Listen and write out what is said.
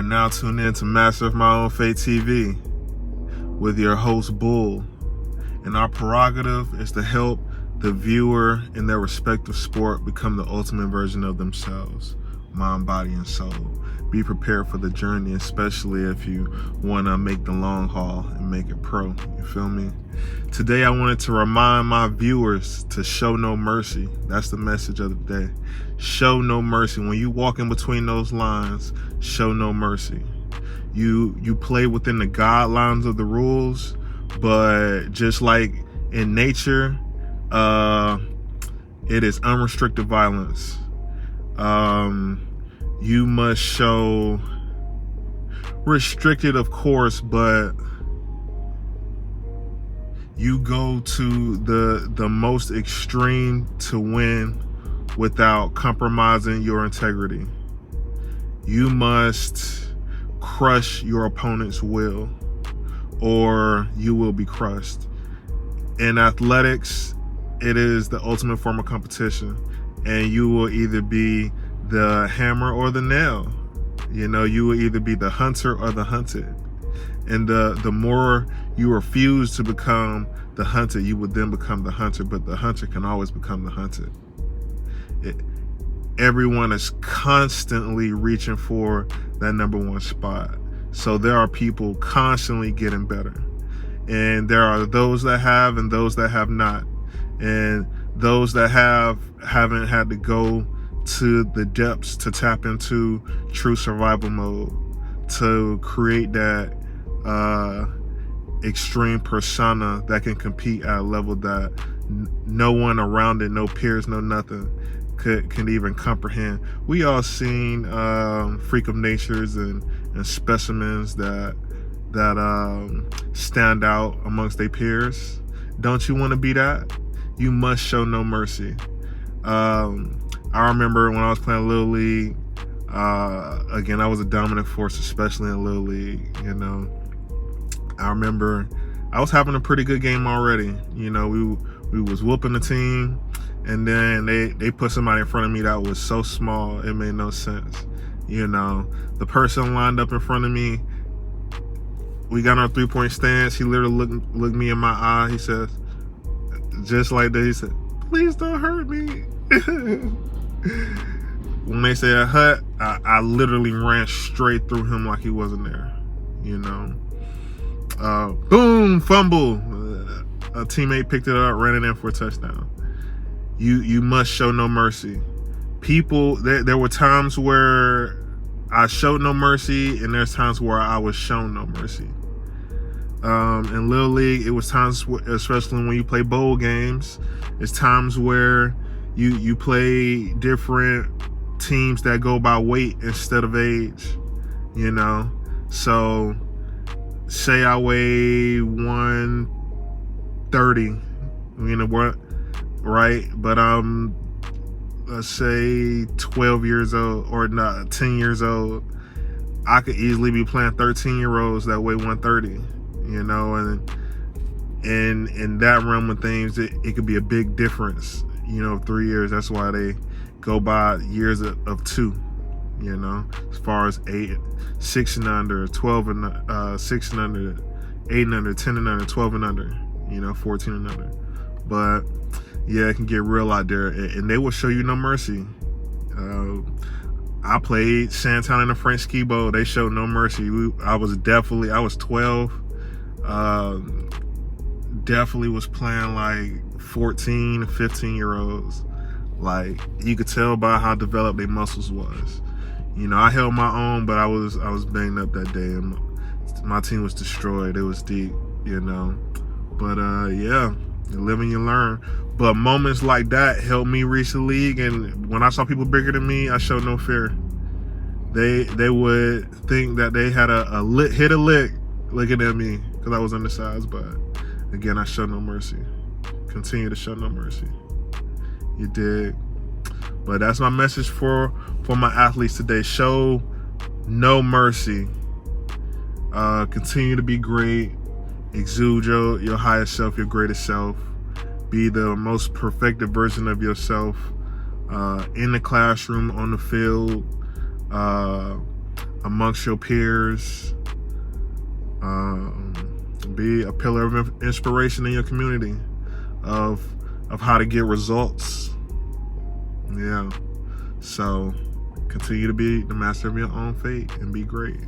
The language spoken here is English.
are now tuned in to Master of My Own Fate TV with your host, Bull. And our prerogative is to help the viewer in their respective sport become the ultimate version of themselves, mind, body, and soul. Be prepared for the journey, especially if you want to make the long haul and make it pro. You feel me? Today, I wanted to remind my viewers to show no mercy. That's the message of the day. Show no mercy. When you walk in between those lines, show no mercy. You play within the guidelines of the rules, but just like in nature, it is unrestricted violence. You must show restricted, of course, but you go to the most extreme to win without compromising your integrity. You must crush your opponent's will, or you will be crushed. In athletics, it is the ultimate form of competition, and you will either be the hammer or the nail. You know, you will either be the hunter or the hunted. And the more you refuse to become the hunted, you would then become the hunter, but the hunter can always become the hunted. Everyone is constantly reaching for that number one spot. So there are people constantly getting better. And there are those that have and those that have not. And those that haven't had to go to the depths to tap into true survival mode, to create that extreme persona that can compete at a level that no one around it, no peers, no nothing can even comprehend. We all seen freak of natures and specimens that stand out amongst their peers. Don't you want to be that? You must show no mercy. I remember when I was playing Little League, again, I was a dominant force, especially in Little League, you know. I remember I was having a pretty good game already. You know, we was whooping the team, and then they put somebody in front of me that was so small, it made no sense. You know, the person lined up in front of me, we got our 3-point stance. He literally looked me in my eye. He says, just like that, he said, "Please don't hurt me." When they said hut, I literally ran straight through him like he wasn't there. You know, boom, fumble. A teammate picked it up, ran it in for a touchdown. You must show no mercy. People, there were times where I showed no mercy, and there's times where I was shown no mercy. In Little League, it was times, especially when you play bowl games, it's times where you play different teams that go by weight instead of age, you know. So say I weigh 130, you know what, right? But I'm, let's say 12 years old, or not 10 years old. I could easily be playing 13-year-olds that weigh 130, you know, and in that realm of things, it could be a big difference, you know, 3 years. That's why they go by years of 2, you know, as far as 6 and under, 12 and 6 and under, 8 and under, 10 and under, 12 and under, you know, 14 and under. But yeah, it can get real out there, and they will show you no mercy. I played Sandtown in the French Ski Bowl. They showed no mercy. I was 12. Definitely was playing like 14, 15-year-olds. Like, you could tell by how developed their muscles was. You know, I held my own, but I was banged up that day, and my team was destroyed. It was deep, you know. But yeah, you live and you learn. But moments like that helped me reach the league, and when I saw people bigger than me, I showed no fear. They would think that they had hit a lick looking at me because I was undersized, but again, I show no mercy. Continue to show no mercy. You dig? But that's my message for my athletes today. Show no mercy. Continue to be great. Exude your highest self, your greatest self. Be the most perfected version of yourself in the classroom, on the field, amongst your peers. Be a pillar of inspiration in your community of how to get results. Yeah. So continue to be the master of your own fate and be great.